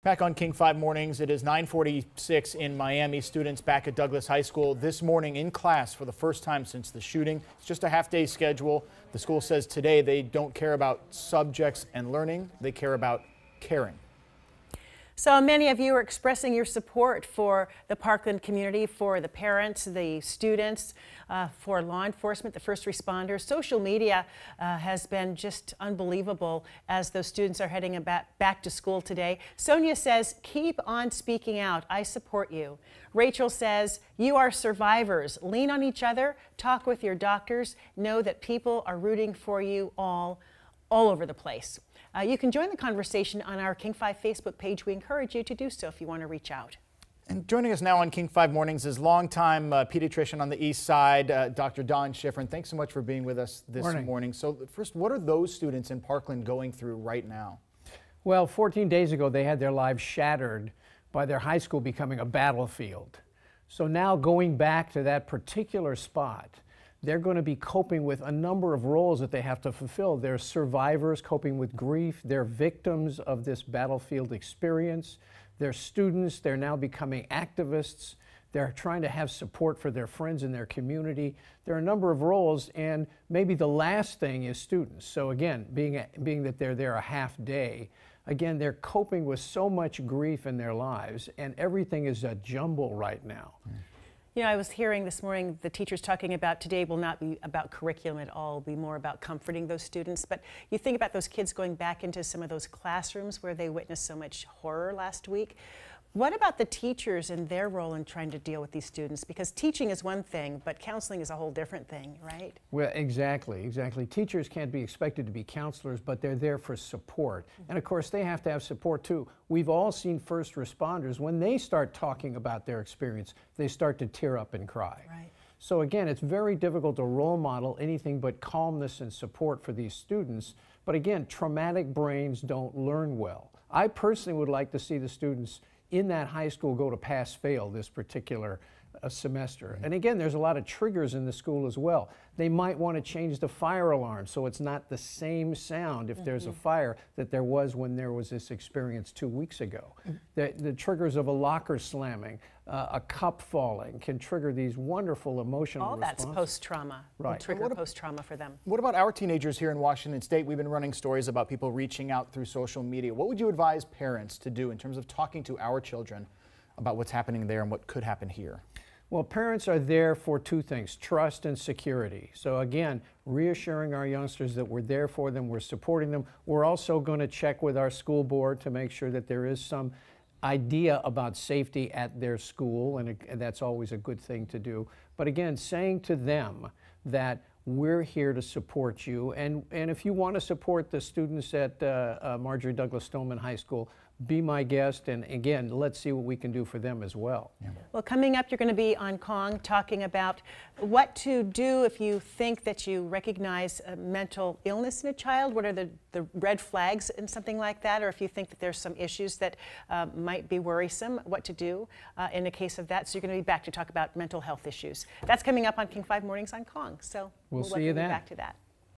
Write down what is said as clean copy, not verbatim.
Back on King 5 Mornings, it is 9:46 in Miami. Students back at Douglas High School this morning in class for the first time since the shooting. It's just a half-day schedule. The school says today they don't care about subjects and learning, they care about caring. So many of you are expressing your support for the Parkland community, for the parents, the students, for law enforcement, the first responders. Social media has been just unbelievable as those students are heading back to school today. Sonia says, keep on speaking out. I support you. Rachel says, you are survivors. Lean on each other. Talk with your doctors. Know that people are rooting for you all over the place. You can join the conversation on our King 5 Facebook page. We encourage you to do so if you want to reach out. And joining us now on King 5 Mornings is longtime pediatrician on the East Side, Dr. Shiffrin. Thanks so much for being with us this morning. So first, what are those students in Parkland going through right now? Well, 14 days ago, they had their lives shattered by their high school becoming a battlefield. So now going back to that particular spot, they're going to be coping with a number of roles that they have to fulfill. They're survivors coping with grief. They're victims of this battlefield experience. They're students. They're now becoming activists. They're trying to have support for their friends in their community. There are a number of roles, and maybe the last thing is students. So again, being that they're there a half day, again, they're coping with so much grief in their lives, and everything is a jumble right now. You know, I was hearing this morning the teachers talking about today will not be about curriculum at all, it'll be more about comforting those students. But you think about those kids going back into some of those classrooms where they witnessed so much horror last week. What about the teachers and their role in trying to deal with these students? Because teaching is one thing, but counseling is a whole different thing, right? Well, exactly. Teachers can't be expected to be counselors, but they're there for support. And of course, they have to have support too. We've all seen first responders, when they start talking about their experience, they start to tear up and cry. Right. So again, it's very difficult to role model anything but calmness and support for these students. But again, traumatic brains don't learn well. I personally would like to see the students in that high school go to pass-fail this particular semester. And again, there's a lot of triggers in the school as well. They might want to change the fire alarm so it's not the same sound if there's a fire that there was when there was this experience 2 weeks ago. The triggers of a locker slamming, a cup falling can trigger these wonderful emotional responses. All that's post-trauma. Right. Will trigger post-trauma for them. What about our teenagers here in Washington State? We've been running stories about people reaching out through social media. What would you advise parents to do in terms of talking to our children about what's happening there and what could happen here? Well, parents are there for two things, trust and security. So again, reassuring our youngsters that we're there for them, we're supporting them. We're also going to check with our school board to make sure that there is some idea about safety at their school, and that's always a good thing to do. But again, saying to them that we're here to support you, and if you want to support the students at Marjorie Douglas Stoneman High School, be my guest, and again, let's see what we can do for them as well. Yeah. Well, coming up, you're going to be on Kong talking about what to do if you think that you recognize a mental illness in a child. What are the red flags in something like that? Or if you think that there's some issues that might be worrisome, what to do in a case of that. So you're going to be back to talk about mental health issues. That's coming up on King 5 Mornings on Kong. So we'll see you then. Back to that.